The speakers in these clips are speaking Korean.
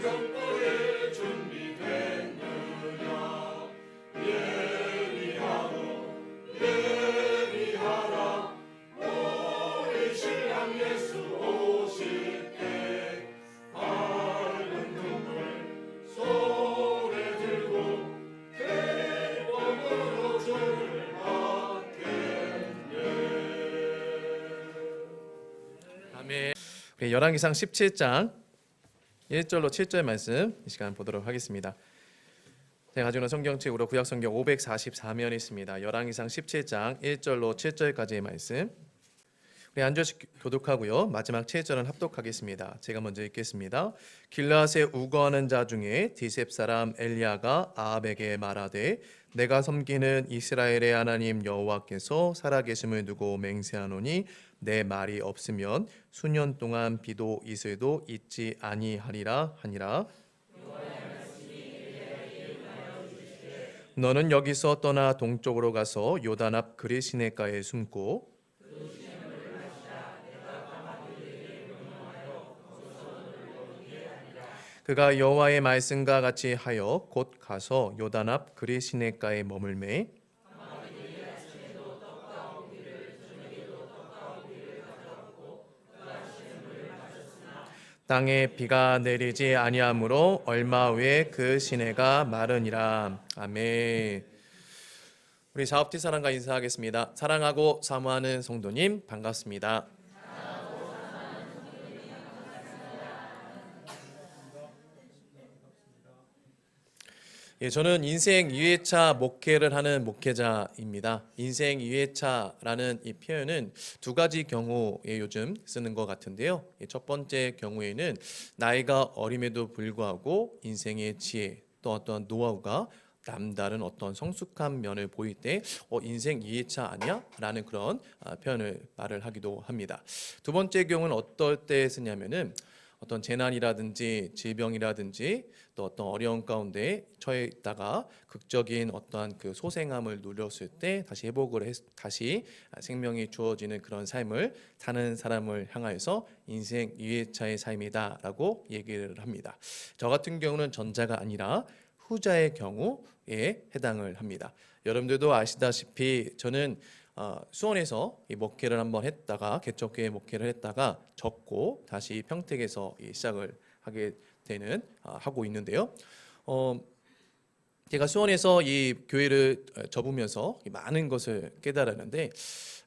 정보에 준비됐느냐 예비하라 우리 신랑 예수 오실 때 밝은 등불 손에 들고 대범으로 주를 받겠네. 아멘. 우리 열왕기상 17장 1절로 7절 말씀 이 시간 보도록 하겠습니다. 제가 가지고 있는 성경책으로 구약성경 544면이 있습니다. 열왕기상 17장 1절로 7절까지의 말씀. 우리 한 절씩 교독하고요. 마지막 7절은 합독하겠습니다. 제가 먼저 읽겠습니다. 길르앗에 우거하는 자 중에 디셉 사람 엘리야가 아합에게 말하되 내가 섬기는 이스라엘의 하나님 여호와께서 살아계심을 두고 맹세하노니 내 말이 없으면 수년 동안 비도 이슬도 있지 아니하리라 하니라. 너는 여기서 떠나 동쪽으로 가서 요단 앞 그릿 시내가에 숨고 그가 여호와의 말씀과 같이 하여 곧 가서 요단 앞 그릿 시내가에 머물매 땅에 비가 내리지 아니하므로 얼마 후에 그 시내가 마르니라. 아멘. 우리 사업티 사랑과 인사하겠습니다. 사랑하고 사모하는 성도님 반갑습니다. 저는 인생 2회차 목회를 하는 목회자입니다. 인생 2회차라는 이 표현은 두 가지 경우에 요즘 쓰는 것 같은데요. 첫 번째 경우에는 나이가 어림에도 불구하고 인생의 지혜 또 어떤 노하우가 남다른 어떤 성숙한 면을 보일 때 인생 2회차 아니야? 라는 그런 말을 하기도 합니다. 두 번째 경우는 어떨 때 쓰냐면은 어떤 재난이라든지 질병이라든지 또 어떤 어려운 가운데 처해 있다가 극적인 어떠한 그 소생함을 누렸을 때 다시 회복을 다시 생명이 주어지는 그런 삶을 사는 사람을 향하여서 인생 2회차의 삶이다라고 얘기를 합니다. 저 같은 경우는 전자가 아니라 후자의 경우에 해당을 합니다. 여러분들도 아시다시피 저는 수원에서 이 목회를 한번 했다가 개척교회 목회를 했다가 접고 다시 평택에서 시작을 하게 되는 하고 있는데요. 제가 수원에서 이 교회를 접으면서 많은 것을 깨달았는데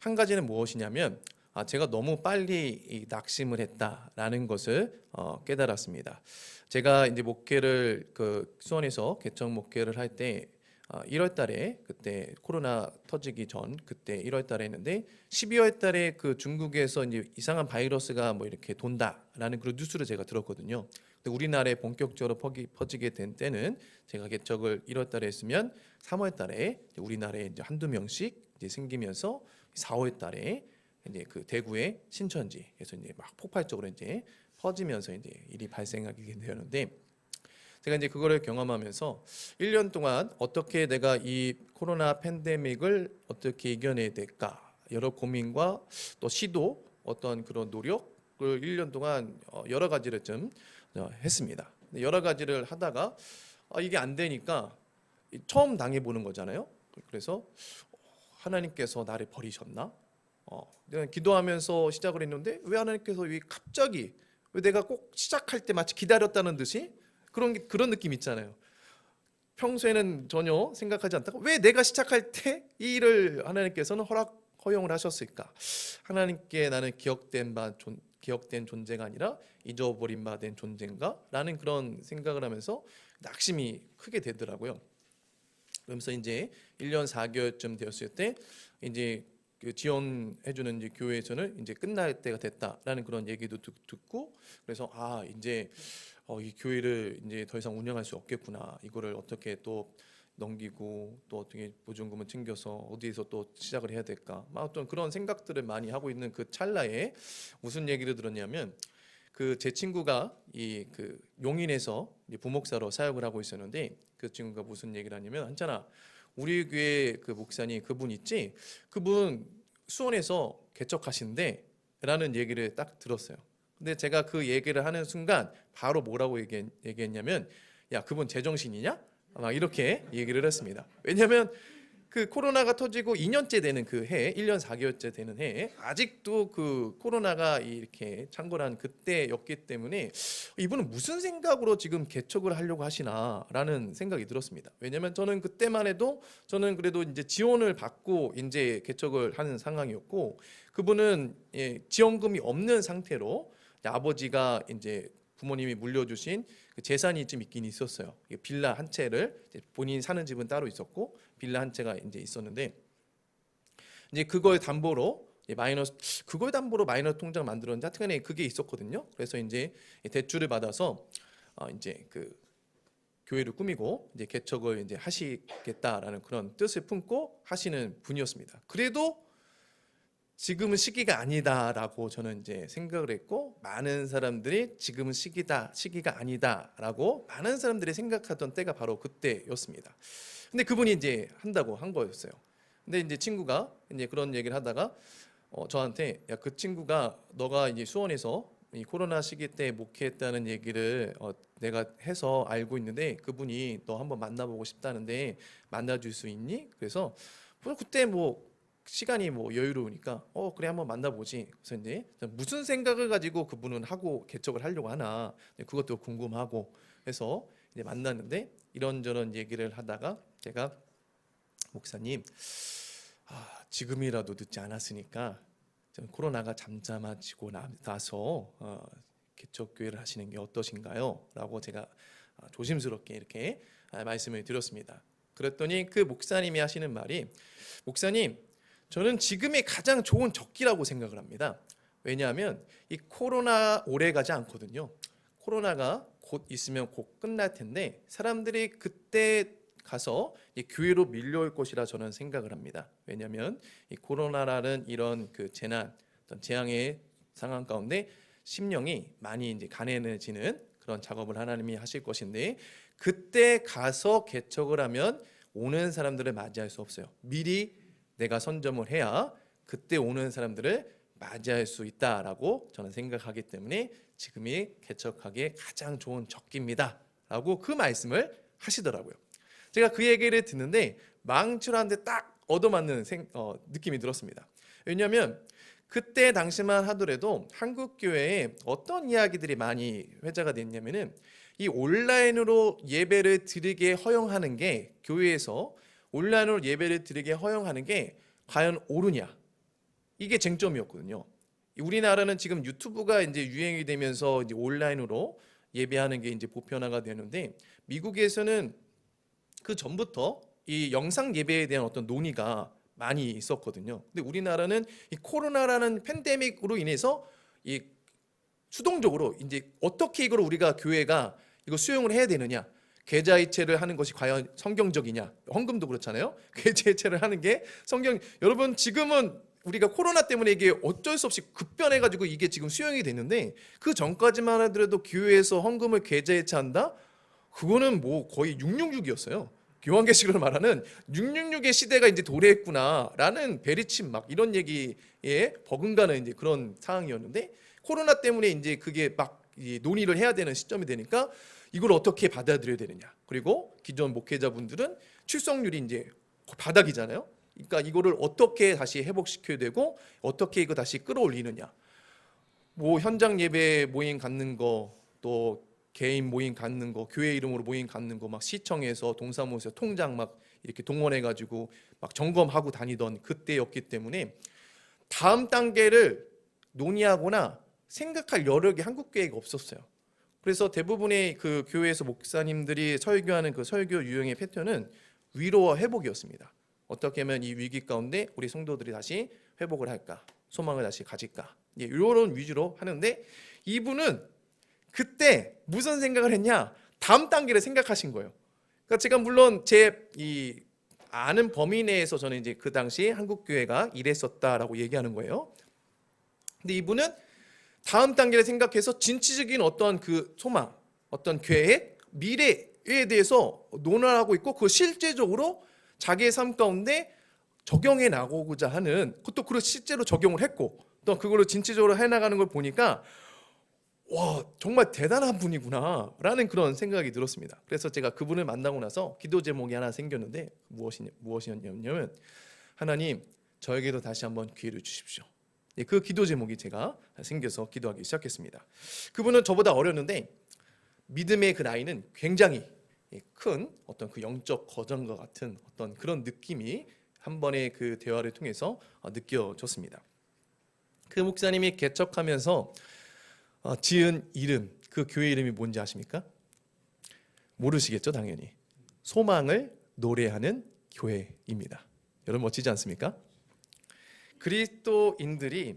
한 가지는 무엇이냐면 제가 너무 빨리 낙심을 했다라는 것을 깨달았습니다. 제가 이제 목회를 수원에서 개척 목회를 할 때 1월 달에 그때 코로나 터지기 전 그때 1월 달에 했는데 12월 달에 그 중국에서 이제 이상한 바이러스가 뭐 이렇게 돈다라는 그런 뉴스를 제가 들었거든요. 근데 우리나라에 본격적으로 퍼지게 된 때는 제가 개척을 1월 달에 했으면 3월 달에 우리나라에 이제 한두 명씩 이제 생기면서 4월 달에 이제 그 대구의 신천지에서 이제 막 폭발적으로 이제 퍼지면서 이제 일이 발생하게 되었는데 제가 이제 그거를 경험하면서 1년 동안 어떻게 내가 이 코로나 팬데믹을 어떻게 이겨내야 될까 여러 고민과 또 시도 어떤 그런 노력을 1년 동안 여러 가지를 좀 했습니다. 여러 가지를 하다가 이게 안 되니까 처음 당해보는 거잖아요. 그래서 하나님께서 나를 버리셨나? 내가 기도하면서 시작을 했는데 왜 하나님께서 갑자기 왜 내가 꼭 시작할 때 마치 기다렸다는 듯이 그런 느낌 있잖아요. 평소에는 전혀 생각하지 않다가 왜 내가 시작할 때 이 일을 하나님께서는 허용을 하셨을까? 하나님께 나는 기억된 존재가 아니라 잊어버린 바 된 존재인가? 라는 그런 생각을 하면서 낙심이 크게 되더라고요. 그러면서 이제 1년 4개월쯤 되었을 때 이제 그 지원해주는 이제 교회에서는 이제 끝날 때가 됐다라는 그런 얘기도 듣고 그래서 이제 이 교회를 이제 더 이상 운영할 수 없겠구나. 이거를 어떻게 또 넘기고 또 어떻게 보증금을 챙겨서 어디에서 또 시작을 해야 될까? 막 어떤 그런 생각들을 많이 하고 있는 그 찰나에 무슨 얘기를 들었냐면 제 친구가 그 용인에서 부목사로 사역을 하고 있었는데 그 친구가 무슨 얘기를 하냐면 한찬아 우리 교회 그 목사님 그분 있지? 그분 수원에서 개척하신대 라는 얘기를 딱 들었어요. 근데 제가 그 얘기를 하는 순간 바로 뭐라고 얘기했냐면, 야, 그분 제정신이냐? 막 이렇게 얘기를 했습니다. 왜냐하면 그 코로나가 터지고 2년째 되는 그 해, 1년 4개월째 되는 해에 아직도 그 코로나가 이렇게 창궐한 그때였기 때문에 이분은 무슨 생각으로 지금 개척을 하려고 하시나라는 생각이 들었습니다. 왜냐하면 저는 그때만 해도 저는 그래도 이제 지원을 받고 이제 개척을 하는 상황이었고, 그분은 지원금이 없는 상태로 아버지가 이제 부모님이 물려주신 그 재산이 좀 있긴 있었어요. 빌라 한 채를, 본인이 사는 집은 따로 있었고 빌라 한 채가 이제 있었는데, 이제 그걸 담보로 마이너스 통장 만들었는데 하여튼간에 그게 있었거든요. 그래서 이제 대출을 받아서 이제 그 교회를 꾸미고 이제 개척을 이제 하시겠다라는 그런 뜻을 품고 하시는 분이었습니다. 그래도 지금은 시기가 아니다라고 저는 이제 생각을 했고, 많은 사람들이 지금은 시기가 아니다라고 많은 사람들이 생각하던 때가 바로 그때였습니다. 근데 그분이 이제 한다고 한 거였어요. 근데 이제 친구가 이제 그런 얘기를 하다가 저한테, 야, 그 친구가 너가 이제 수원에서 이 코로나 시기 때 목회했다는 얘기를 내가 해서 알고 있는데, 그분이 너 한번 만나보고 싶다는데 만나줄 수 있니? 그래서 그때 뭐 시간이 뭐 여유로우니까 그래 한번 만나보지. 그래서 이제 무슨 생각을 가지고 그분은 하고 개척을 하려고 하나 그것도 궁금하고 해서 이제 만났는데, 이런저런 얘기를 하다가 제가, 목사님, 지금이라도 늦지 않았으니까 코로나가 잠잠해지고 나서 개척교회를 하시는 게 어떠신가요? 라고 제가 조심스럽게 이렇게 말씀을 드렸습니다. 그랬더니 그 목사님이 하시는 말이, 목사님, 저는 지금이 가장 좋은 적기라고 생각을 합니다. 왜냐하면 이 코로나 오래 가지 않거든요. 코로나가 곧 있으면 곧 끝날 텐데 사람들이 그때 가서 이 교회로 밀려올 것이라 저는 생각을 합니다. 왜냐하면 이 코로나라는 이런 그 재난, 어떤 재앙의 상황 가운데 심령이 많이 이제 가난해지는 그런 작업을 하나님이 하실 것인데, 그때 가서 개척을 하면 오는 사람들을 맞이할 수 없어요. 미리 내가 선점을 해야 그때 오는 사람들을 맞이할 수 있다라고 저는 생각하기 때문에 지금이 개척하기에 가장 좋은 적기입니다 라고 그 말씀을 하시더라고요. 제가 그 얘기를 듣는데 망치라는데 딱 얻어맞는 느낌이 들었습니다. 왜냐하면 그때 당시만 하더라도 한국 교회에 어떤 이야기들이 많이 회자가 됐냐면은, 이 온라인으로 예배를 드리게 허용하는 게, 교회에서 온라인으로 예배를 드리게 허용하는 게 과연 옳으냐, 이게 쟁점이었거든요. 우리나라는 지금 유튜브가 이제 유행이 되면서 이제 온라인으로 예배하는 게 이제 보편화가 되는데, 미국에서는 그 전부터 이 영상 예배에 대한 어떤 논의가 많이 있었거든요. 근데 우리나라는 이 코로나라는 팬데믹으로 인해서 이 수동적으로 이제 어떻게 이걸 우리가 교회가 이거 수용을 해야 되느냐, 계좌이체를 하는 것이 과연 성경적이냐, 헌금도 그렇잖아요. 계좌이체를 하는 게 여러분 지금은 우리가 코로나 때문에 이게 어쩔 수 없이 급변해가지고 이게 지금 수용이 됐는데, 그 전까지만 하더라도 교회에서 헌금을 계좌이체한다? 그거는 뭐 거의 666이었어요. 요한계시록을 말하는 666의 시대가 이제 도래했구나라는 베리침 막 이런 얘기에 버금가는 이제 그런 상황이었는데, 코로나 때문에 이제 그게 막 논의를 해야 되는 시점이 되니까 이걸 어떻게 받아들여야 되느냐. 그리고 기존 목회자분들은 출석률이 이제 바닥이잖아요. 그러니까 이거를 어떻게 다시 회복시켜야 되고 어떻게 이거 다시 끌어올리느냐. 뭐 현장 예배 모임 갖는 거, 또 개인 모임 갖는 거, 교회 이름으로 모임 갖는 거, 막 시청에서 동사무소 통장 막 이렇게 동원해가지고 막 점검하고 다니던 그때였기 때문에 다음 단계를 논의하거나 생각할 여력이 한국 교회가 없었어요. 그래서 대부분의 그 교회에서 목사님들이 설교하는 그 설교 유형의 패턴은 위로와 회복이었습니다. 어떻게 하면 이 위기 가운데 우리 성도들이 다시 회복을 할까, 소망을 다시 가질까, 이런 위주로 하는데, 이분은 그때 무슨 생각을 했냐, 다음 단계를 생각하신 거예요. 그러니까 제가 물론 제 이 아는 범위 내에서 저는 이제 그 당시 한국 교회가 이랬었다라고 얘기하는 거예요. 근데 이분은 다음 단계를 생각해서 진취적인 어떤 그 소망, 어떤 계획, 미래에 대해서 논하고 있고, 그 실제적으로 자기의 삶 가운데 적용해 나가고자 하는, 그것도 그걸 실제로 적용을 했고 또 그걸로 진취적으로 해나가는 걸 보니까 와, 정말 대단한 분이구나라는 그런 생각이 들었습니다. 그래서 제가 그분을 만나고 나서 기도 제목이 하나 생겼는데 무엇이었냐면 하나님, 저에게도 다시 한번 기회를 주십시오. 예, 그 기도 제목이 제가 생겨서 기도하기 시작했습니다. 그분은 저보다 어렸는데 믿음의 그 나이는 굉장히 큰 어떤 그 영적 거장과 같은 어떤 그런 느낌이 한 번의 그 대화를 통해서 느껴졌습니다. 그 목사님이 개척하면서 지은 이름, 그 교회 이름이 뭔지 아십니까? 모르시겠죠, 당연히. 소망을 노래하는 교회입니다. 여러분 멋지지 않습니까? 그리스도인들이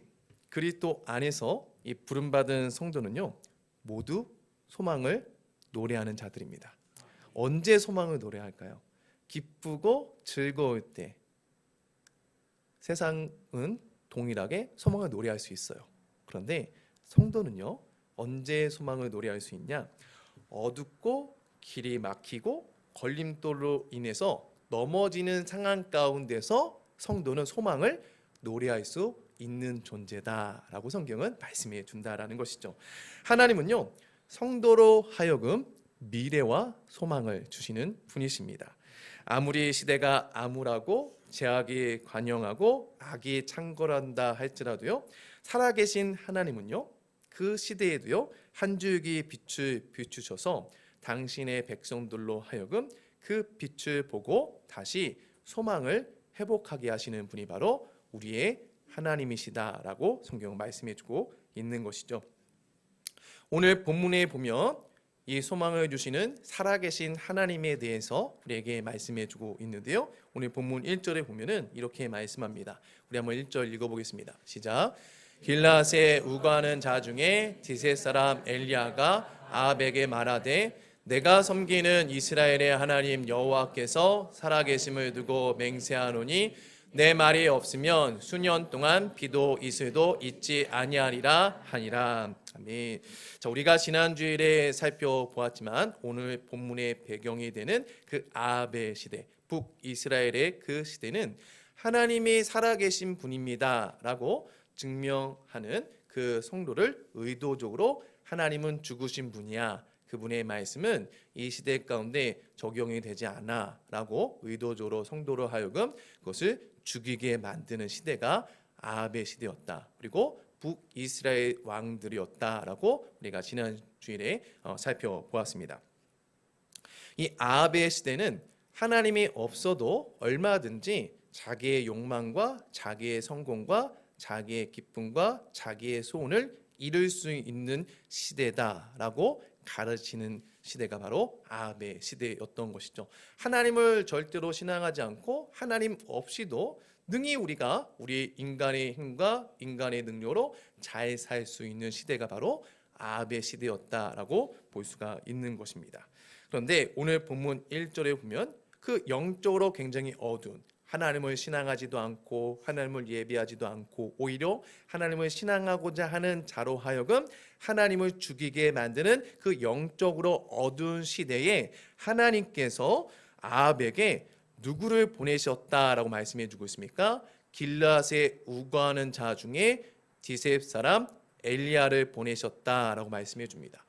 그리스도 안에서 이 부름받은 성도는요, 모두 소망을 노래하는 자들입니다. 언제 소망을 노래할까요? 기쁘고 즐거울 때. 세상은 동일하게 소망을 노래할 수 있어요. 그런데 성도는요, 언제 소망을 노래할 수 있냐? 어둡고 길이 막히고 걸림돌로 인해서 넘어지는 상황 가운데서 성도는 소망을 노래할 수 있는 존재다라고 성경은 말씀해 준다라는 것이죠. 하나님은요, 성도로 하여금 미래와 소망을 주시는 분이십니다. 아무리 시대가 암울하고 제약이 관영하고 악이 창궐한다 할지라도요, 살아계신 하나님은요, 그 시대에도요 한 줄기 빛을 비추셔서 당신의 백성들로 하여금 그 빛을 보고 다시 소망을 회복하게 하시는 분이 바로 우리의 하나님이시다라고 성경은 말씀해주고 있는 것이죠. 오늘 본문에 보면 이 소망을 주시는 살아계신 하나님에 대해서 우리에게 말씀해주고 있는데요. 오늘 본문 1절에 보면은 이렇게 말씀합니다. 우리 한번 1절 읽어보겠습니다. 시작. 길라앗에 우거하는 자 중에 디셋 사람 엘리야가 아합에게 말하되 내가 섬기는 이스라엘의 하나님 여호와께서 살아계심을 두고 맹세하노니 내 말이 없으면 수년 동안 비도 이슬도 있지 아니하리라 하니라. 아멘. 자, 우리가 지난 주일에 살펴보았지만 오늘 본문의 배경이 되는 그 아합의 시대, 북이스라엘의 그 시대는 하나님이 살아계신 분입니다라고 증명하는 그 성도를 의도적으로 하나님은 죽으신 분이야, 그분의 말씀은 이 시대 가운데 적용이 되지 않아라고 의도적으로 성도로 하여금 그것을 죽이게 만드는 시대가 아합의 시대였다. 그리고 북이스라엘 왕들이었다라고 우리가 지난 주일에 살펴보았습니다. 이 아합의 시대는 하나님이 없어도 얼마든지 자기의 욕망과 자기의 성공과 자기의 기쁨과 자기의 소원을 이룰 수 있는 시대다라고 가르치는 시대가 바로 아합의 시대였던 것이죠. 하나님을 절대로 신앙하지 않고 하나님 없이도 능히 우리가 우리 인간의 힘과 인간의 능력으로 잘 살 수 있는 시대가 바로 아합의 시대였다라고 볼 수가 있는 것입니다. 그런데 오늘 본문 1절에 보면 그 영적으로 굉장히 어두운, 하나님을 신앙하지도 않고 하나님을 예배하지도 않고 오히려 하나님을 신앙하고자 하는 자로 하여금 하나님을 죽이게 만드는 그 영적으로 어두운 시대에 하나님께서 아합에게 누구를 보내셨다라고 말씀해 주고 있습니까? 길라앗에 우거하는 자 중에 디셉 사람 엘리야를 보내셨다라고 말씀해 줍니다.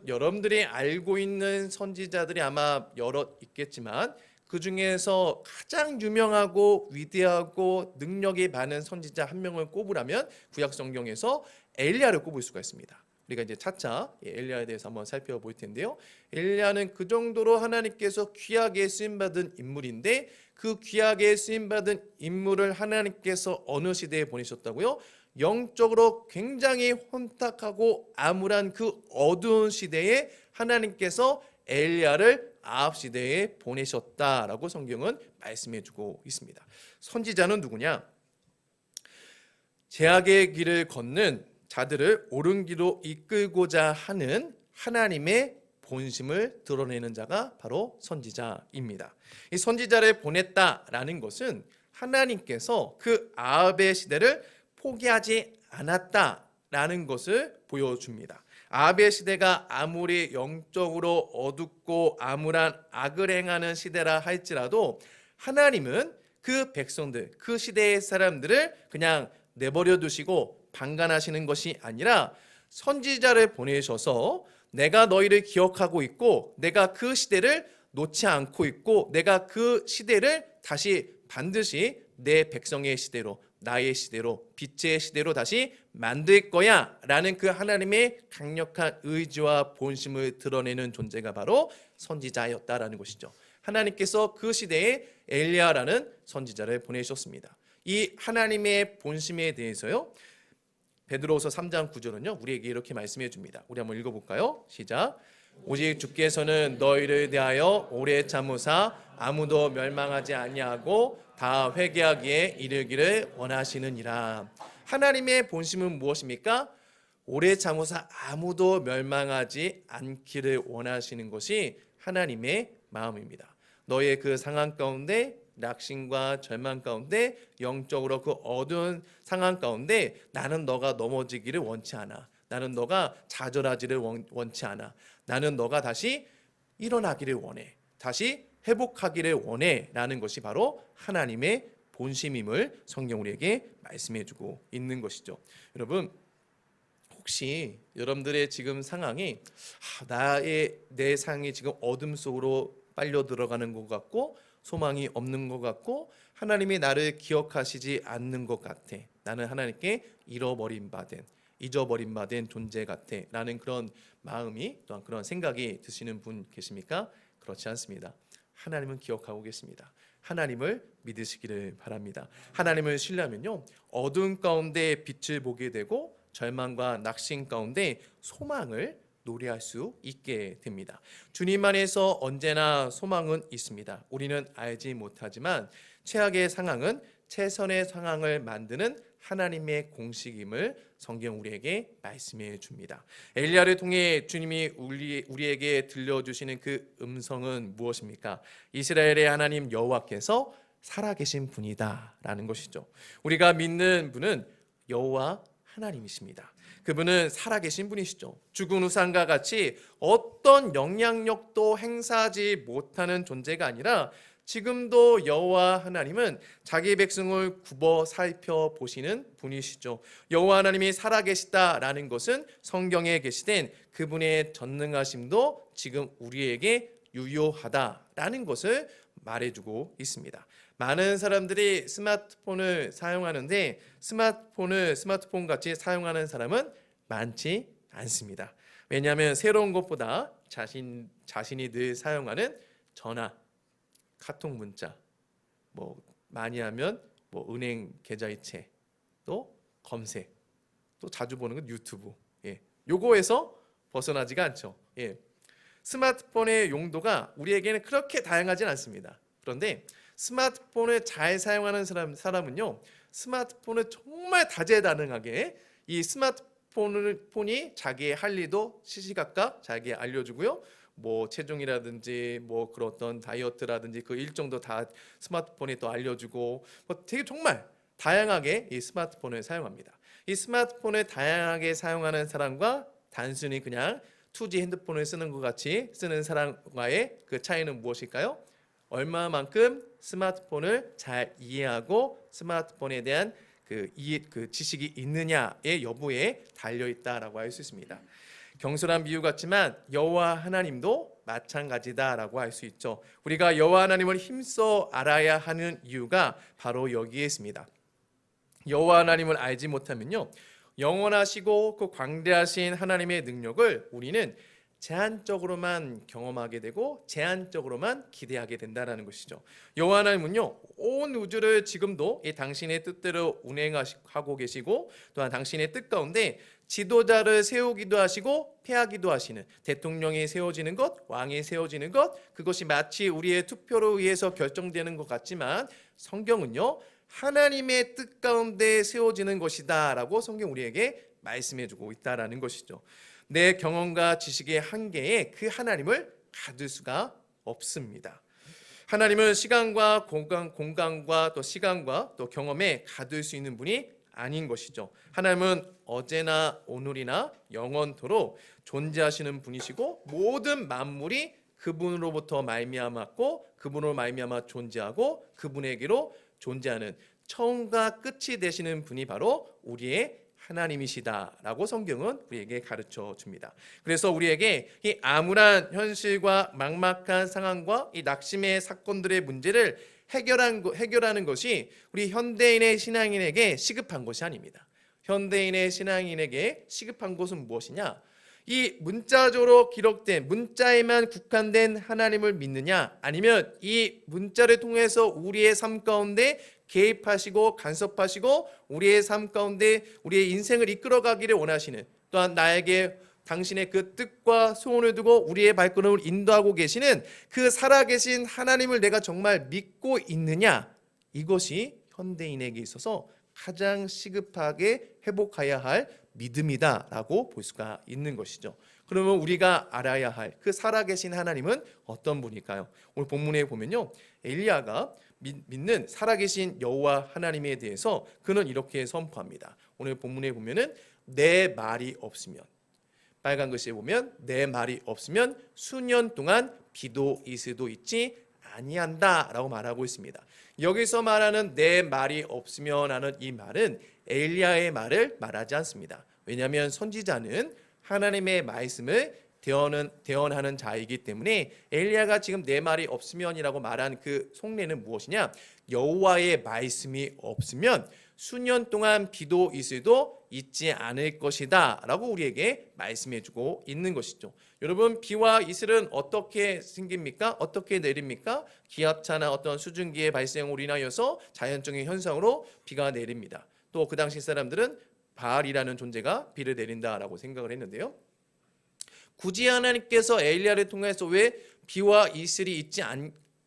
여러분들이 알고 있는 선지자들이 아마 여럿 있겠지만 그 중에서 가장 유명하고 위대하고 능력이 많은 선지자 한 명을 꼽으라면 구약 성경에서 엘리야를 꼽을 수가 있습니다. 우리가 이제 차차 엘리야에 대해서 한번 살펴볼 텐데요. 엘리야는 그 정도로 하나님께서 귀하게 쓰임받은 인물인데 그 귀하게 쓰임받은 인물을 하나님께서 어느 시대에 보내셨다고요? 영적으로 굉장히 혼탁하고 암울한 그 어두운 시대에 하나님께서 엘리야를 아합 시대에 보내셨다라고 성경은 말씀해주고 있습니다. 선지자는 누구냐? 제약의 길을 걷는 자들을 옳은 길로 이끌고자 하는 하나님의 본심을 드러내는 자가 바로 선지자입니다. 이 선지자를 보냈다라는 것은 하나님께서 그 아합의 시대를 포기하지 않았다라는 것을 보여줍니다. 아합의 시대가 아무리 영적으로 어둡고 암울한 악을 행하는 시대라 할지라도 하나님은 그 백성들, 그 시대의 사람들을 그냥 내버려 두시고 방관하시는 것이 아니라 선지자를 보내셔서 내가 너희를 기억하고 있고 내가 그 시대를 놓지 않고 있고 내가 그 시대를 다시 반드시 내 백성의 시대로 나의 시대로 빛의 시대로 다시 만들 거야 라는 그 하나님의 강력한 의지와 본심을 드러내는 존재가 바로 선지자였다라는 것이죠. 하나님께서 그 시대에 엘리야라는 선지자를 보내셨습니다. 이 하나님의 본심에 대해서요, 베드로후서 3장 9절은요 우리에게 이렇게 말씀해 줍니다. 우리 한번 읽어볼까요? 시작. 오직 주께서는 너희를 대하여 오래 참으사 아무도 멸망하지 아니하고 다 회개하기에 이르기를 원하시느니라. 하나님의 본심은 무엇입니까? 오래 참으사 아무도 멸망하지 않기를 원하시는 것이 하나님의 마음입니다. 너의 그 상황 가운데, 낙심과 절망 가운데, 영적으로 그 어두운 상황 가운데 나는 너가 넘어지기를 원치 않아. 나는 너가 좌절하지를 원치 않아. 나는 너가 다시 일어나기를 원해. 다시 회복하기를 원해 라는 것이 바로 하나님의 본심임을 성경 우리에게 말씀해주고 있는 것이죠. 여러분, 혹시 여러분들의 지금 상황이 내 상황이 지금 어둠 속으로 빨려 들어가는 것 같고 소망이 없는 것 같고 하나님이 나를 기억하시지 않는 것 같아. 나는 하나님께 잊어버린 바 된 존재 같아 라는 그런 마음이 또한 그런 생각이 드시는 분 계십니까? 그렇지 않습니다. 하나님은 기억하고 계십니다. 하나님을 믿으시기를 바랍니다. 하나님을 신뢰하면요 어두운 가운데 빛을 보게 되고 절망과 낙심 가운데 소망을 노래할 수 있게 됩니다. 주님 안에서 언제나 소망은 있습니다. 우리는 알지 못하지만 최악의 상황은 최선의 상황을 만드는 하나님의 공식임을 성경 우리에게 말씀해 줍니다. 엘리야를 통해 주님이 우리에게 들려주시는 그 음성은 무엇입니까? 이스라엘의 하나님 여호와께서 살아계신 분이다라는 것이죠. 우리가 믿는 분은 여호와 하나님이십니다. 그분은 살아계신 분이시죠. 죽은 우상과 같이 어떤 영향력도 행사하지 못하는 존재가 아니라 지금도 여호와 하나님은 자기 백성을 굽어 살펴보시는 분이시죠. 여호와 하나님이 살아계시다라는 것은 성경에 게시된 그분의 전능하심도 지금 우리에게 유효하다라는 것을 말해주고 있습니다. 많은 사람들이 스마트폰을 사용하는데 스마트폰 같이 사용하는 사람은 많지 않습니다. 왜냐하면 새로운 것보다 자신이 늘 사용하는 전화, 카톡 문자, 많이 하면 은행 계좌이체, 또 검색, 또 자주 보는 건 유튜브. 요거에서 벗어나지가 않죠. 스마트폰의 용도가 우리에게는 그렇게 다양하진 않습니다. 그런데 스마트폰을 잘 사용하는 사람은요, 스마트폰을 정말 다재다능하게 이 스마트폰이 자기의 할 일도 시시각각 자기에 알려주고요. 체중이라든지 그런 어떤 다이어트라든지 그 일정도 다 스마트폰이 또 알려주고 되게 정말 다양하게 이 스마트폰을 사용합니다. 이 스마트폰을 다양하게 사용하는 사람과 단순히 그냥 2G 핸드폰을 쓰는 것 같이 쓰는 사람과의 그 차이는 무엇일까요? 얼마만큼 스마트폰을 잘 이해하고 스마트폰에 대한 그 지식이 있느냐의 여부에 달려 있다라고 할 수 있습니다. 경솔한 비유 같지만 여호와 하나님도 마찬가지다라고 할 수 있죠. 우리가 여호와 하나님을 힘써 알아야 하는 이유가 바로 여기에 있습니다. 여호와 하나님을 알지 못하면요, 영원하시고 그 광대하신 하나님의 능력을 우리는 제한적으로만 경험하게 되고 제한적으로만 기대하게 된다는 것이죠. 여호와 하나님은요, 온 우주를 지금도 이 당신의 뜻대로 운행하고 계시고 또한 당신의 뜻 가운데 지도자를 세우기도 하시고 폐하기도 하시는, 대통령이 세워지는 것, 왕이 세워지는 것, 그것이 마치 우리의 투표로 의해서 결정되는 것 같지만 성경은요, 하나님의 뜻 가운데 세워지는 것이다 라고 성경 우리에게 말씀해주고 있다라는 것이죠. 내 경험과 지식의 한계에 그 하나님을 가둘 수가 없습니다. 하나님은 시간과 공간과 또 시간과 또 경험에 가둘 수 있는 분이 아닌 것이죠. 하나님은 어제나 오늘이나 영원토록 존재하시는 분이시고 모든 만물이 그분으로부터 말미암았고 그분으로 말미암아 존재하고 그분에게로 존재하는 처음과 끝이 되시는 분이 바로 우리의 하나님이시다라고 성경은 우리에게 가르쳐 줍니다. 그래서 우리에게 이 암울한 현실과 막막한 상황과 이 낙심의 사건들의 문제를 해결하는 것이 우리 현대인의 신앙인에게 시급한 것이 아닙니다. 현대인의 신앙인에게 시급한 것은 무엇이냐? 이 문자적으로 기록된 문자에만 국한된 하나님을 믿느냐, 아니면 이 문자를 통해서 우리의 삶 가운데 개입하시고 간섭하시고 우리의 삶 가운데 우리의 인생을 이끌어가기를 원하시는, 또한 나에게 당신의 그 뜻과 소원을 두고 우리의 발걸음을 인도하고 계시는 그 살아계신 하나님을 내가 정말 믿고 있느냐, 이것이 현대인에게 있어서 가장 시급하게 회복해야 할 믿음이다라고 볼 수가 있는 것이죠. 그러면 우리가 알아야 할 그 살아계신 하나님은 어떤 분일까요? 오늘 본문에 보면요, 엘리야가 믿는 살아계신 여호와 하나님에 대해서 그는 이렇게 선포합니다. 오늘 본문에 보면은 내 말이 없으면, 빨간 글씨에 보면 내 말이 없으면 수년 동안 비도 이슬도 있지 아니한다라고 말하고 있습니다. 여기서 말하는 내 말이 없으면 하는 이 말은 엘리야의 말을 말하지 않습니다. 왜냐하면 선지자는 하나님의 말씀을 대언하는 자이기 때문에 엘리야가 지금 내 말이 없으면이라고 말한 그 속내는 무엇이냐? 여호와의 말씀이 없으면 수년 동안 비도 이슬도 있지 않을 것이다 라고 우리에게 말씀해주고 있는 것이죠. 여러분, 비와 이슬은 어떻게 생깁니까? 어떻게 내립니까? 기압차나 어떤 수증기의 발생으로 인하여서 자연적인 현상으로 비가 내립니다. 또 그 당시 사람들은 바알이라는 존재가 비를 내린다라고 생각을 했는데요, 굳이 하나님께서 엘리야를 통해서 왜 비와 이슬이 있지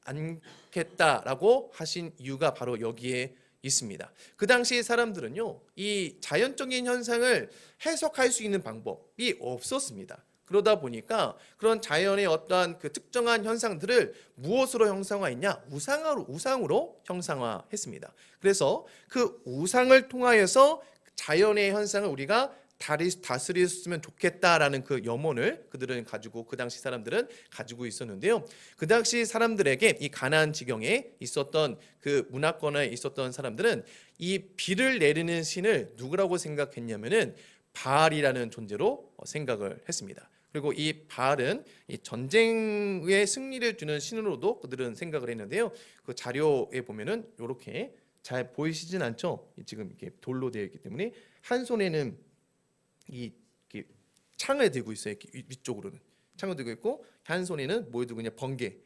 않겠다라고 하신 이유가 바로 여기에 있습니다. 그 당시 사람들은요, 이 자연적인 현상을 해석할 수 있는 방법이 없었습니다. 그러다 보니까 그런 자연의 어떠한 그 특정한 현상들을 무엇으로 형상화했냐? 우상으로 형상화했습니다. 그래서 그 우상을 통하여서 자연의 현상을 우리가 다스렸으면 좋겠다라는 그 염원을 그들은 가지고, 그 당시 사람들은 가지고 있었는데요, 그 당시 사람들에게 이 가나안 지경에 있었던 그 문화권에 있었던 사람들은 이 비를 내리는 신을 누구라고 생각했냐면은 바알이라는 존재로 생각을 했습니다. 그리고 이 바알은 이 전쟁의 승리를 주는 신으로도 그들은 생각을 했는데요, 그 자료에 보면은 이렇게 잘 보이시진 않죠? 지금 이렇게 돌로 되어 있기 때문에 한 손에는 이 창을 들고 있어요. 위쪽으로는 창을 들고 있고, 한 손에는 뭘 들고 있냐? 번개,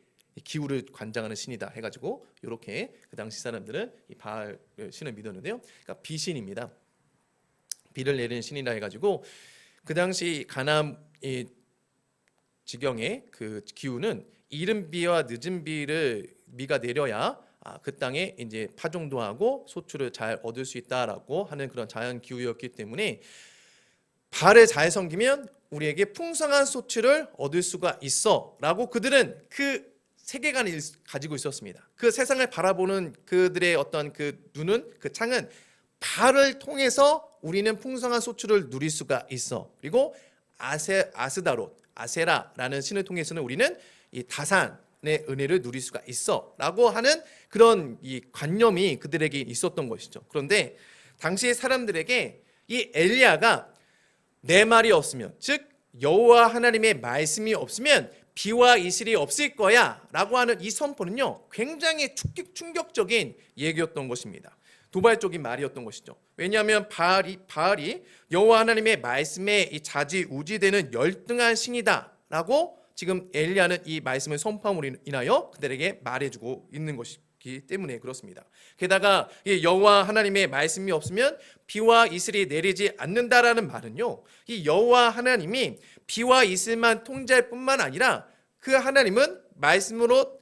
기후를 관장하는 신이다 해가지고 이렇게 그 당시 사람들은 이 바알 신을 믿었는데요, 그러니까 비신입니다. 비를 내리는 신이라 해가지고 그 당시 가나안 지경의 그 기후는 이른 비와 늦은 비가 내려야 그 땅에 이제 파종도 하고 소출을 잘 얻을 수 있다라고 하는 그런 자연 기후였기 때문에 바알을 잘 섬기면 우리에게 풍성한 소출을 얻을 수가 있어라고 그들은 그 세계관을 가지고 있었습니다. 그 세상을 바라보는 그들의 어떤 그 눈은, 그 창은 바알을 통해서 우리는 풍성한 소출을 누릴 수가 있어. 그리고 아세라라는 신을 통해서는 우리는 이 다산의 은혜를 누릴 수가 있어라고 하는 그런 이 관념이 그들에게 있었던 것이죠. 그런데 당시 사람들에게 이 엘리야가 내 말이 없으면, 즉 여호와 하나님의 말씀이 없으면 비와 이슬이 없을 거야 라고 하는 이 선포는요, 굉장히 충격적인 얘기였던 것입니다. 도발적인 말이었던 것이죠. 왜냐하면 바알이 여호와 하나님의 말씀에 이 좌지우지되는 열등한 신이다 라고 지금 엘리야는 이 말씀을 선포함으로 인하여 그들에게 말해주고 있는 것이기 때문에 그렇습니다. 게다가 여호와 하나님의 말씀이 없으면 비와 이슬이 내리지 않는다라는 말은요, 이 여호와 하나님이 비와 이슬만 통제할 뿐만 아니라 그 하나님은 말씀으로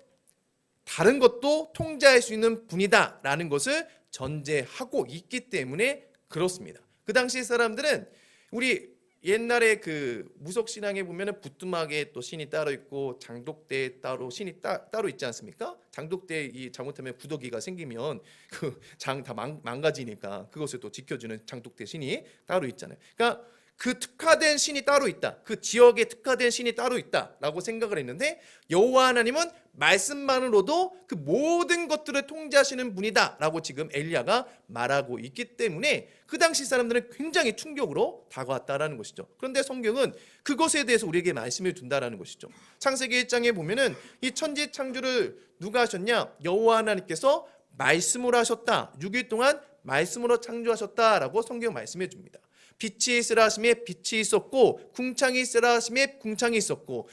다른 것도 통제할 수 있는 분이다라는 것을 전제하고 있기 때문에 그렇습니다. 그 당시 사람들은 우리 옛날에 그 무속 신앙에 보면은 부뚜막에 또 신이 따로 있고 장독대에 따로 신이 따로 있지 않습니까? 장독대 이 잘못하면 구더기가 생기면 그 장 다 망가지니까 그것을 또 지켜주는 장독대 신이 따로 있잖아요. 그러니까 그 특화된 신이 따로 있다. 그 지역에 특화된 신이 따로 있다라고 생각을 했는데 여호와 하나님은 말씀만으로도 그 모든 것들을 통제하시는 분이다라고 지금 엘리야가 말하고 있기 때문에 그 당시 사람들은 굉장히 충격으로 다가왔다라는 것이죠. 그런데 성경은 그것에 대해서 우리에게 말씀을 준다라는 것이죠. 창세기 1장에 보면은 이 천지 창조를 누가 하셨냐? 여호와 하나님께서 말씀으로 하셨다. 6일 동안 말씀으로 창조하셨다라고 성경 말씀해 줍니다. 빛이 있으라 하심에 빛이 있었고 궁창이 있으라 하심에 궁창이 있었고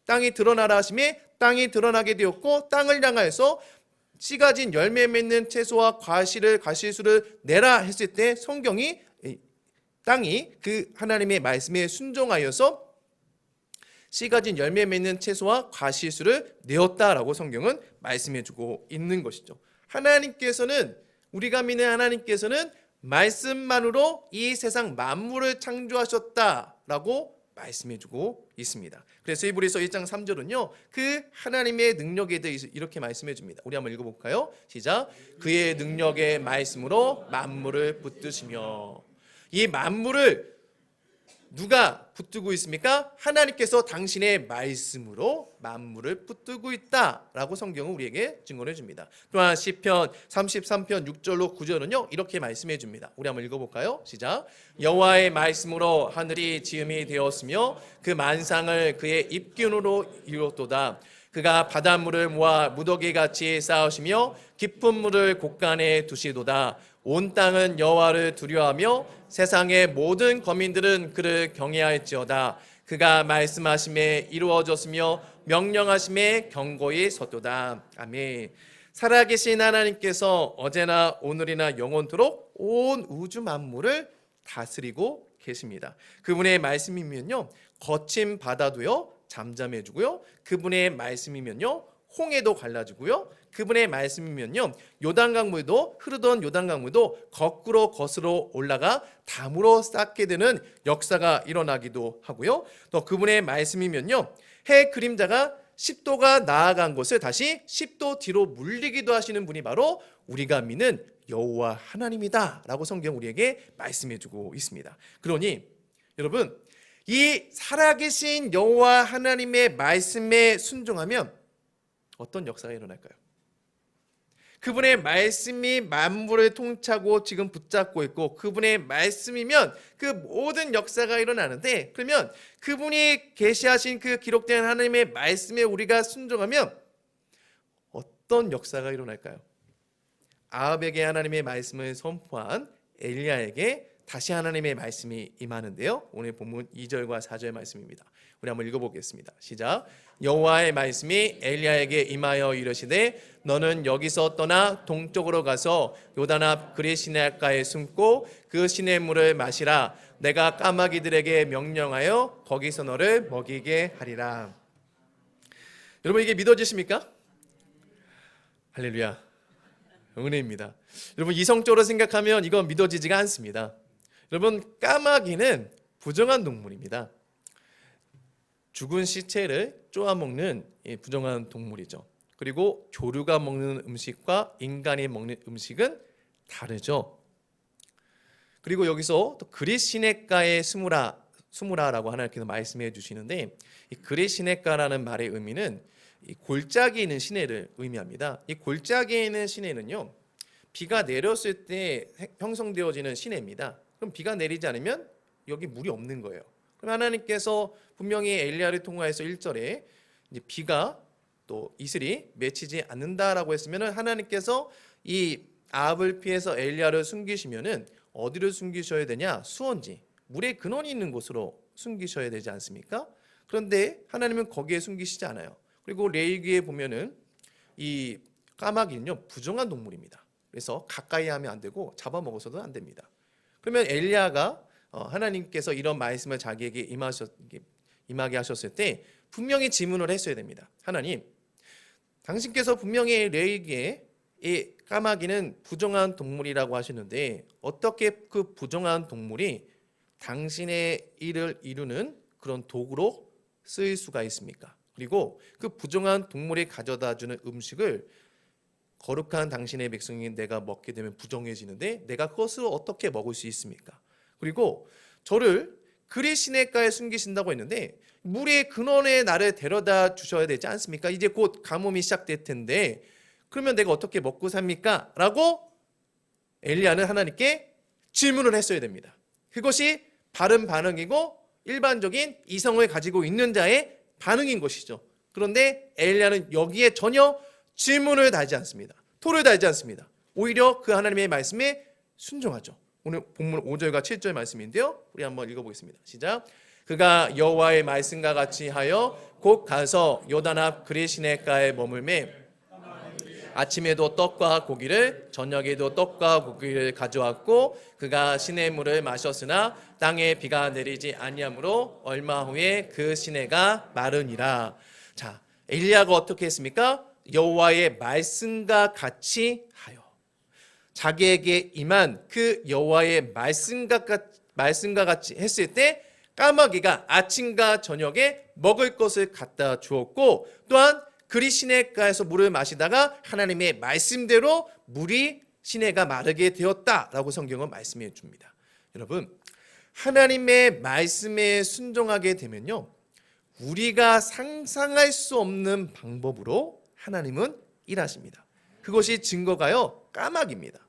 땅이 드러나라 하심에 땅이 드러나게 되었고 땅을 향하여서 씨 가진 열매 맺는 채소와 과실수를 내라 했을 때 성경이 땅이 그 하나님의 말씀에 순종하여서 씨 가진 열매 맺는 채소와 과실수를 내었다라고 성경은 말씀해 주고 있는 것이죠. 하나님께서는 우리가 믿는 하나님께서는 말씀만으로 이 세상 만물을 창조하셨다라고 말씀해 주고 있습니다. 그래서 히브리서 1장 3절은요. 그 하나님의 능력에 대해서 이렇게 말씀해 줍니다. 우리 한번 읽어볼까요? 시작. 그의 능력의 말씀으로 만물을 붙드시며. 이 만물을 누가 붙들고 있습니까? 하나님께서 당신의 말씀으로 만물을 붙들고 있다라고 성경은 우리에게 증언해 줍니다. 또한 시편 33편 6절로 9절은요 이렇게 말씀해 줍니다. 우리 한번 읽어볼까요? 시작. 여호와의 말씀으로 하늘이 지음이 되었으며 그 만상을 그의 입균으로 이뤘도다. 그가 바닷물을 모아 무더기같이 쌓으시며 깊은 물을 곳간에 두시도다. 온 땅은 여호와를 두려워하며 세상의 모든 거민들은 그를 경외할지어다. 그가 말씀하심에 이루어졌으며 명령하심에 경고히 섰도다. 아멘. 살아계신 하나님께서 어제나 오늘이나 영원토록 온 우주 만물을 다스리고 계십니다. 그분의 말씀이면요 거친 바다도요 잠잠해지고요. 그분의 말씀이면요 홍해도 갈라지고요. 그분의 말씀이면요 요단강물도 흐르던 요단강물도 거꾸로 거슬러 올라가 담으로 쌓게 되는 역사가 일어나기도 하고요. 또 그분의 말씀이면요 해 그림자가 10도가 나아간 것을 다시 10도 뒤로 물리기도 하시는 분이 바로 우리가 믿는 여호와 하나님이다라고 성경 우리에게 말씀해주고 있습니다. 그러니 여러분 이 살아계신 여호와 하나님의 말씀에 순종하면 어떤 역사가 일어날까요? 그분의 말씀이 만물을 통차고 지금 붙잡고 있고 그분의 말씀이면 그 모든 역사가 일어나는데 그러면 그분이 계시하신 그 기록된 하나님의 말씀에 우리가 순종하면 어떤 역사가 일어날까요? 아합에게 하나님의 말씀을 선포한 엘리야에게 다시 하나님의 말씀이 임하는데요. 오늘 본문 2절과 4절 말씀입니다. 우리 한번 읽어보겠습니다. 시작. 여호와의 말씀이 엘리야에게 임하여 이르시되 너는 여기서 떠나 동쪽으로 가서 요단 앞 그리 시내가에 숨고 그 시냇물을 마시라. 내가 까마귀들에게 명령하여 거기서 너를 먹이게 하리라. 여러분 이게 믿어지십니까? 할렐루야. 은혜입니다. 여러분 이성적으로 생각하면 이건 믿어지지가 않습니다. 여러분 까마귀는 부정한 동물입니다. 죽은 시체를 쪼아먹는 부정한 동물이죠. 그리고 조류가 먹는 음식과 인간이 먹는 음식은 다르죠. 그리고 여기서 또 그릿 시냇가에 숨으라라고 하나님께서 말씀해 주시는데 이 그릿 시냇가라는 말의 의미는 이 골짜기에 있는 시내를 의미합니다. 이 골짜기에 있는 시내는요 비가 내렸을 때 형성되어지는 시내입니다. 그럼 비가 내리지 않으면 여기 물이 없는 거예요. 그럼 하나님께서 분명히 엘리야를 통하여서 1절에 이제 비가 또 이슬이 맺히지 않는다라고 했으면은 하나님께서 이 아합을 피해서 엘리야를 숨기시면은 어디를 숨기셔야 되냐? 수원지, 물의 근원이 있는 곳으로 숨기셔야 되지 않습니까? 그런데 하나님은 거기에 숨기시지 않아요. 그리고 레위기에 보면은 이 까마귀는요 부정한 동물입니다. 그래서 가까이 하면 안 되고 잡아먹어서도 안 됩니다. 그러면 엘리야가 하나님께서 이런 말씀을 자기에게 임하게 하셨을 때 분명히 질문을 했어야 됩니다. 하나님, 당신께서 분명히 레위기에 이 까마귀는 부정한 동물이라고 하시는데 어떻게 그 부정한 동물이 당신의 일을 이루는 그런 도구로 쓰일 수가 있습니까? 그리고 그 부정한 동물이 가져다주는 음식을 거룩한 당신의 백성인 내가 먹게 되면 부정해지는데 내가 그것을 어떻게 먹을 수 있습니까? 그리고 저를 그리 시냇가에 숨기신다고 했는데 물의 근원에 나를 데려다 주셔야 되지 않습니까? 이제 곧 가뭄이 시작될 텐데 그러면 내가 어떻게 먹고 삽니까? 라고 엘리야는 하나님께 질문을 했어야 됩니다. 그것이 바른 반응이고 일반적인 이성을 가지고 있는 자의 반응인 것이죠. 그런데 엘리야는 여기에 전혀 질문을 달지 않습니다. 토를 달지 않습니다. 오히려 그 하나님의 말씀에 순종하죠. 오늘 본문 5절과 7절 말씀인데요. 우리 한번 읽어보겠습니다. 시작. 그가 여호와의 말씀과 같이 하여 곧 가서 요단 앞 그리 시냇가에 머물매 아침에도 떡과 고기를 저녁에도 떡과 고기를 가져왔고 그가 시냇물을 마셨으나 땅에 비가 내리지 아니하므로 얼마 후에 그 시내가 마르니라. 자, 엘리야가 어떻게 했습니까? 여호와의 말씀과 같이 하여 자기에게 임한 그 여호와의 말씀과 같이 했을 때 까마귀가 아침과 저녁에 먹을 것을 갖다 주었고 또한 그리 시냇가에서 물을 마시다가 하나님의 말씀대로 물이 시내가 마르게 되었다라고 성경은 말씀해 줍니다. 여러분, 하나님의 말씀에 순종하게 되면요, 우리가 상상할 수 없는 방법으로 하나님은 일하십니다. 그것이 증거가요, 까마귀입니다.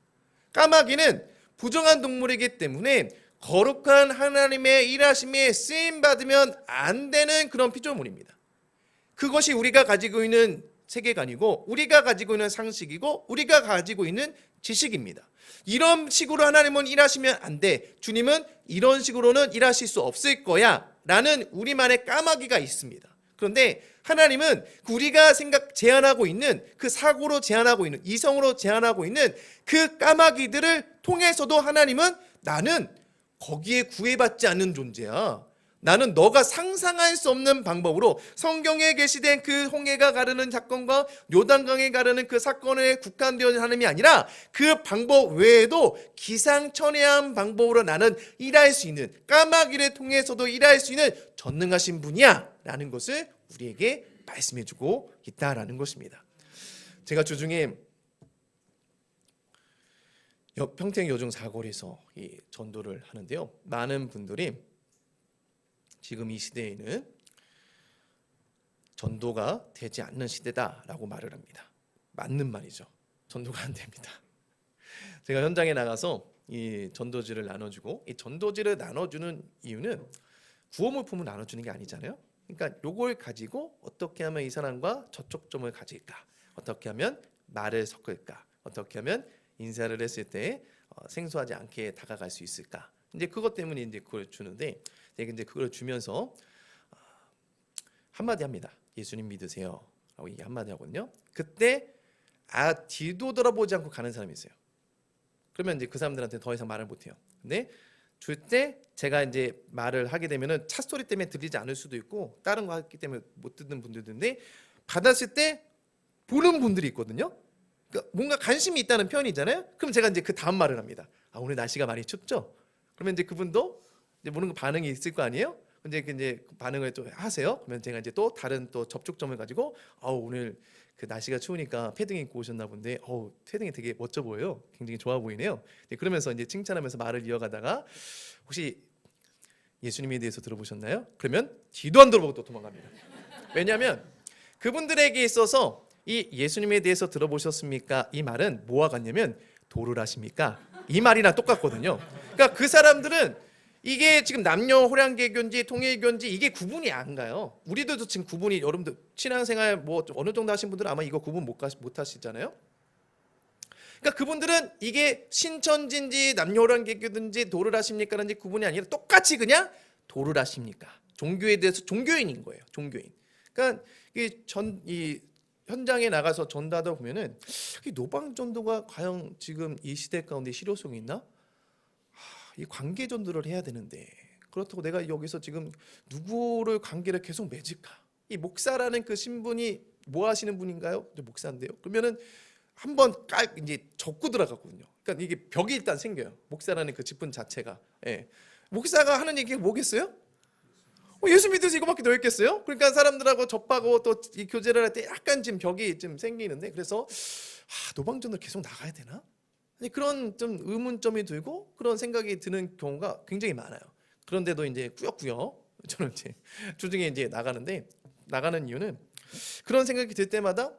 까마귀는 부정한 동물이기 때문에 거룩한 하나님의 일하심에 쓰임받으면 안 되는 그런 피조물입니다. 그것이 우리가 가지고 있는 세계관이고 우리가 가지고 있는 상식이고 우리가 가지고 있는 지식입니다. 이런 식으로 하나님은 일하시면 안 돼. 주님은 이런 식으로는 일하실 수 없을 거야 라는 우리만의 까마귀가 있습니다. 그런데 하나님은 우리가 제안하고 있는 그 사고로 제안하고 있는 이성으로 제안하고 있는 그 까마귀들을 통해서도 하나님은 나는 거기에 구애받지 않는 존재야. 나는 너가 상상할 수 없는 방법으로 성경에 게시된 그 홍해가 가르는 사건과 요단강에 가르는 그 사건에 국한되어 있는 하나님이 아니라 그 방법 외에도 기상천외한 방법으로 나는 일할 수 있는 까마귀를 통해서도 일할 수 있는 전능하신 분이야 라는 것을 우리에게 말씀해주고 있다라는 것입니다. 제가 주중에 평택 여중 사거리에서 이 전도를 하는데요, 많은 분들이 지금 이 시대에는 전도가 되지 않는 시대다라고 말을 합니다. 맞는 말이죠. 전도가 안 됩니다. 제가 현장에 나가서 이 전도지를 나눠주고, 이 전도지를 나눠주는 이유는 구호 물품을 나눠주는 게 아니잖아요. 그러니까 요걸 가지고 어떻게 하면 이 사람과 접촉점을 가질까, 어떻게 하면 말을 섞을까, 어떻게 하면 인사를 했을 때 생소하지 않게 다가갈 수 있을까. 이제 그것 때문에 이제 그걸 주는데, 이제 그걸 주면서 한마디 합니다. 예수님 믿으세요 라고 이게 한마디 하거든요. 그때 뒤도 돌아보지 않고 가는 사람이 있어요. 그러면 이제 그 사람들한테 더 이상 말을 못해요. 근데 줄 때 제가 이제 말을 하게 되면은 차 소리 때문에 들리지 않을 수도 있고 다른 거 하기 때문에 못 듣는 분들도 있는데, 받았을 때 보는 분들이 있거든요. 그러니까 뭔가 관심이 있다는 표현이잖아요. 그럼 제가 이제 그 다음 말을 합니다. 오늘 날씨가 많이 춥죠? 그러면 이제 그분도 이제 모르는 반응이 있을 거 아니에요? 이제 그 반응을 또 하세요. 그러면 제가 이제 또 다른 또 접촉점을 가지고 오늘 그 날씨가 추우니까 패딩 입고 오셨나 본데 패딩이 되게 멋져 보여요. 굉장히 좋아 보이네요. 그러면서 이제 칭찬하면서 말을 이어가다가 혹시 예수님에 대해서 들어보셨나요? 그러면 뒤도 안 들어보고 또 도망갑니다. 왜냐하면 그분들에게 있어서 이 예수님에 대해서 들어보셨습니까? 이 말은 뭐와 같냐면 도를 아십니까? 이 말이랑 똑같거든요. 그러니까 그 사람들은 이게 지금 남녀 호랑개교인지 통일교인지 이게 구분이 안 가요. 우리들도 지금 구분이, 여러분들 신앙생활 뭐 어느 정도 하신 분들은 아마 이거 구분 못 하시잖아요. 그러니까 그분들은 이게 신천지인지 남녀 호랑개교든지 도를 하십니까라는 구분이 아니라 똑같이 그냥 도를 하십니까? 종교에 대해서 종교인인 거예요. 종교인. 그러니까 이 현장에 나가서 전도하다 보면은 이 노방 전도가 과연 지금 이 시대 가운데 실효성이 있나? 이 관계 전도를 해야 되는데 그렇다고 내가 여기서 지금 누구를 관계를 계속 맺을까? 이 목사라는 그 신분이 뭐 하시는 분인가요? 목사인데요. 그러면은 한번 이제 적고 들어가거든요. 그러니까 이게 벽이 일단 생겨요. 목사라는 그 직분 자체가. 목사가 하는 얘기가 뭐겠어요? 예수 믿으세요 이거밖에 더 있겠어요? 그러니까 사람들하고 접하고 또 이 교제를 할 때 약간 지금 벽이 좀 생기는데, 그래서 노방전을 계속 나가야 되나? 그런 좀 의문점이 들고 그런 생각이 드는 경우가 굉장히 많아요. 그런데도 이제 꾸역꾸역 저는 이제 주중에 이제 나가는 이유는 그런 생각이 들 때마다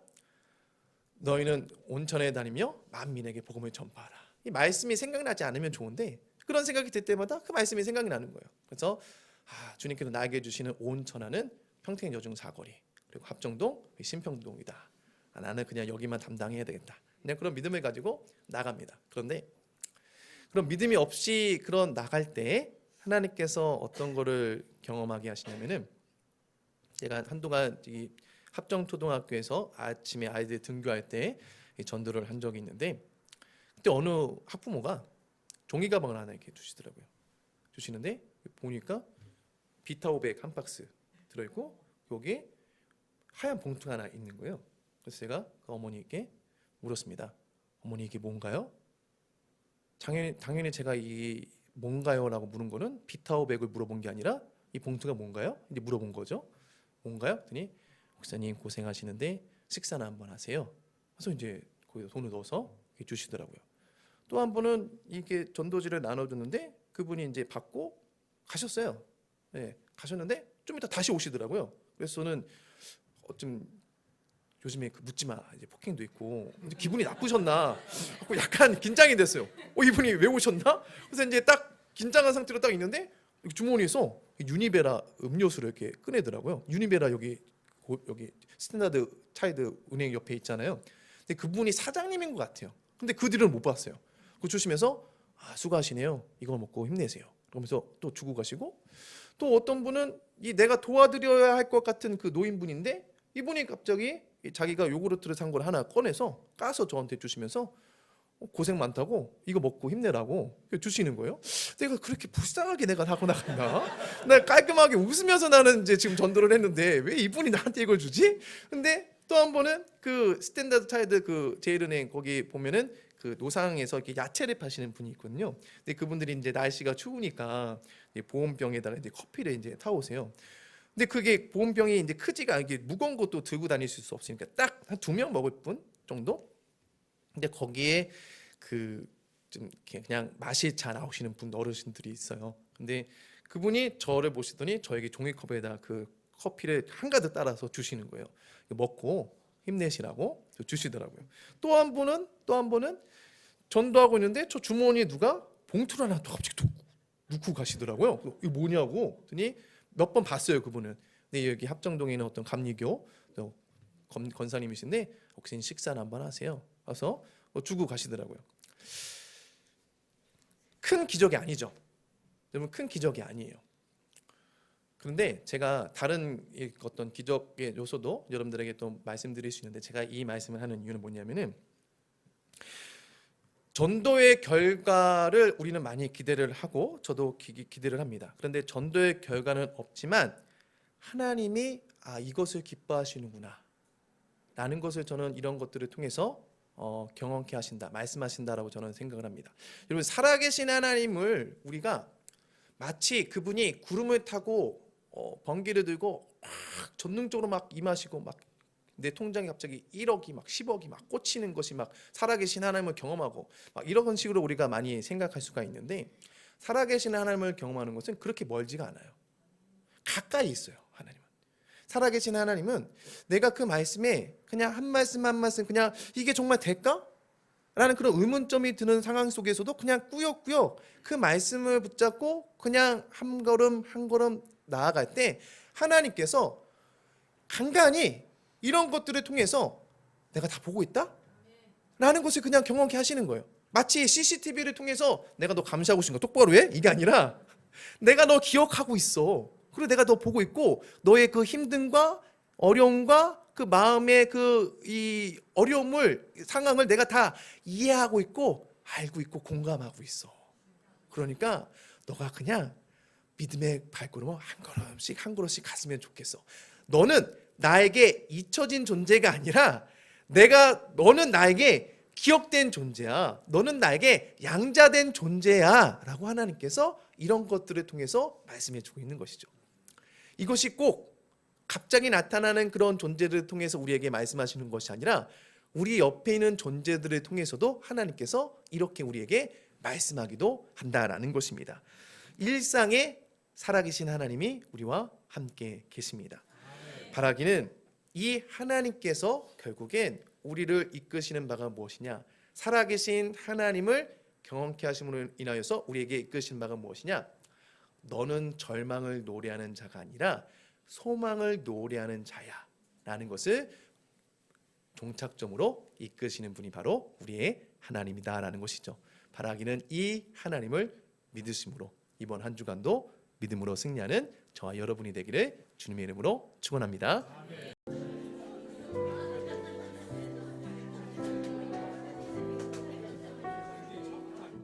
너희는 온천에 다니며 만민에게 복음을 전파하라. 이 말씀이 생각나지 않으면 좋은데 그런 생각이 들 때마다 그 말씀이 생각이 나는 거예요. 그래서 주님께서 나에게 주시는 온천하는 평택 여중 사거리 그리고 합정동 신평동이다. 나는 그냥 여기만 담당해야 되겠다. 그냥 그런 믿음을 가지고 나갑니다. 그런데 그런 믿음이 없이 그런 나갈 때 하나님께서 어떤 거를 경험하게 하시냐면은 제가 한동안 이 합정초등학교에서 아침에 아이들 등교할 때 전도를 한 적이 있는데 그때 어느 학부모가 종이 가방을 하나 이렇게 주시는데 보니까 비타오백 한 박스 들어있고 여기 하얀 봉투가 하나 있는 거예요. 그래서 제가 그 어머니께 물었습니다. 어머니 이게 뭔가요? 당연히 제가 이 뭔가요라고 물은 거는 비타오백을 물어본 게 아니라 이 봉투가 뭔가요? 이제 물어본 거죠. 뭔가요? 그랬더니 목사님 고생하시는데 식사나 한번 하세요. 그래서 이제 거기다 돈을 넣어서 주시더라고요. 또 한 번은 이게 전도지를 나눠줬는데 그분이 이제 받고 가셨어요. 네, 가셨는데 좀 이따 다시 오시더라고요. 그래서 저는 좀 요즘에 그 묻지 마 이제 폭행도 있고 기분이 나쁘셨나 하고 약간 긴장이 됐어요. 이분이 왜 오셨나? 그래서 이제 딱 긴장한 상태로 딱 있는데 주머니에서 유니베라 음료수를 이렇게 꺼내더라고요. 유니베라 여기 스탠다드 차일드 은행 옆에 있잖아요. 근데 그분이 사장님인 것 같아요. 근데 그 뒤를 못 봤어요. 그 주시면서 수고하시네요. 이걸 먹고 힘내세요. 그러면서 또 주고 가시고 또 어떤 분은 이 내가 도와드려야 할 것 같은 그 노인분인데 이분이 갑자기 자기가 요구르트를 산 걸 하나 꺼내서 까서 저한테 주시면서 고생 많다고 이거 먹고 힘내라고 주시는 거예요. 내가 그렇게 불쌍하게 내가 하고 나간다. 나 깔끔하게 웃으면서 나는 이제 지금 전도를 했는데 왜 이분이 나한테 이걸 주지? 근데 또 한 번은 그 스탠다드 차일드 그 제일은행 거기 보면은 그 노상에서 이렇게 야채를 파시는 분이 있거든요. 근데 그분들이 이제 날씨가 추우니까 보온병에다가 이제 커피를 이제 타오세요. 근데 그게 보온병이 이제 크지가 않게 무거운 것도 들고 다닐 수 없으니까 딱 한 2명 먹을 분 정도. 근데 거기에 그 좀 그냥 맛이 잘 나오시는 분 어르신들이 있어요. 근데 그분이 저를 보시더니 저에게 종이컵에다 그 커피를 한가득 따라서 주시는 거예요. 먹고 힘내시라고 주시더라고요. 또 한 분은 전도하고 있는데 저 주머니에 누가 봉투를 하나 또 갑자기 넣고 가시더라고요. 이거 뭐냐고 했더니 몇 번 봤어요 그분은. 근데 여기 합정동에 있는 어떤 감리교 권사님이신데 혹시 식사를 한번 하세요. 와서 주고 가시더라고요. 큰 기적이 아니죠. 여러분 큰 기적이 아니에요. 그런데 제가 다른 어떤 기적의 요소도 여러분들에게 또 말씀드릴 수 있는데 제가 이 말씀을 하는 이유는 뭐냐면은 전도의 결과를 우리는 많이 기대를 하고 저도 기대를 합니다. 그런데 전도의 결과는 없지만 하나님이 이것을 기뻐하시는구나 라는 것을 저는 이런 것들을 통해서 경험케 하신다, 말씀하신다라고 저는 생각을 합니다. 여러분 살아계신 하나님을 우리가 마치 그분이 구름을 타고 번개를 들고 막 전능적으로 막 임하시고 막 내 통장에 갑자기 1억이 막 10억이 막 꽂히는 것이 막 살아계신 하나님을 경험하고 막 이런 식으로 우리가 많이 생각할 수가 있는데 살아계신 하나님을 경험하는 것은 그렇게 멀지가 않아요. 가까이 있어요. 하나님은 살아계신 하나님은 내가 그 말씀에 그냥 한 말씀 한 말씀 그냥 이게 정말 될까? 라는 그런 의문점이 드는 상황 속에서도 그냥 꾸역꾸역 그 말씀을 붙잡고 그냥 한 걸음 한 걸음 나아갈 때 하나님께서 간간히 이런 것들을 통해서 내가 다 보고 있다? 라는 것을 그냥 경험케 하시는 거예요. 마치 CCTV를 통해서 내가 너 감시하고 있으니까 똑바로 해? 이게 아니라 내가 너 기억하고 있어. 그리고 내가 너 보고 있고 너의 그 힘듦과 어려움과 그 마음의 이 어려움을 상황을 내가 다 이해하고 있고 알고 있고 공감하고 있어. 그러니까 너가 그냥 믿음의 발걸음을 한 걸음씩 갔으면 좋겠어. 너는 나에게 잊혀진 존재가 아니라 너는 나에게 기억된 존재야. 너는 나에게 양자된 존재야 라고 하나님께서 이런 것들을 통해서 말씀해 주고 있는 것이죠. 이것이 꼭 갑자기 나타나는 그런 존재들을 통해서 우리에게 말씀하시는 것이 아니라 우리 옆에 있는 존재들을 통해서도 하나님께서 이렇게 우리에게 말씀하기도 한다라는 것입니다. 일상의 살아계신 하나님이 우리와 함께 계십니다. 바라기는 이 하나님께서 결국엔 우리를 이끄시는 바가 무엇이냐? 살아계신 하나님을 경험케 하심으로 인하여서 우리에게 이끄시는 바가 무엇이냐? 너는 절망을 노래하는 자가 아니라 소망을 노래하는 자야 라는 것을 종착점으로 이끄시는 분이 바로 우리의 하나님이다 라는 것이죠. 바라기는 이 하나님을 믿으심으로 이번 한 주간도 믿음으로 승리하는 저와 여러분이 되기를 주님의 이름으로 축원합니다.